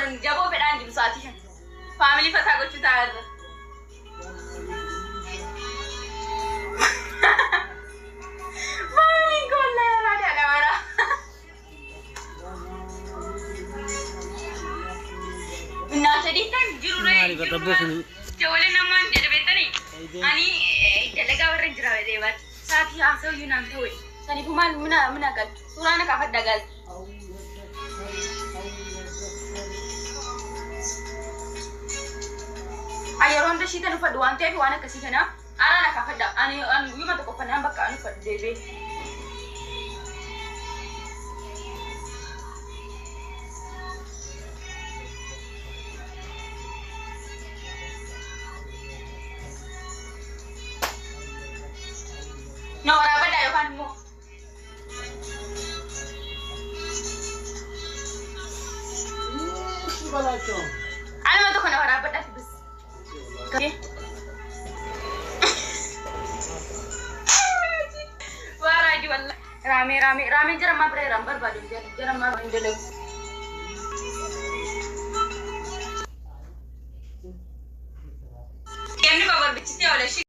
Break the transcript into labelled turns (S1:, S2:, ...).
S1: Boron jabo fedhan jiru saati shan. Family fata gochuu taa'arra. Family golla raada dhamara. Naata diitan jiru re. Jawale namaan jedhabetani. Ani dalagaa warra jira deebat. Saati haasa'u yunaan ta'e. Sani kumaan mina gal. Suuraan akka fadda gal. Ayaron da shi ta nufa duwan tafi wani kasi kana ana na kafa da an yi mata kofar nan baka nufa debe no ora bada yo kan mo ana to kana ora bada bis okay wara di walla rame jara ma bre rambar badu jara ma indele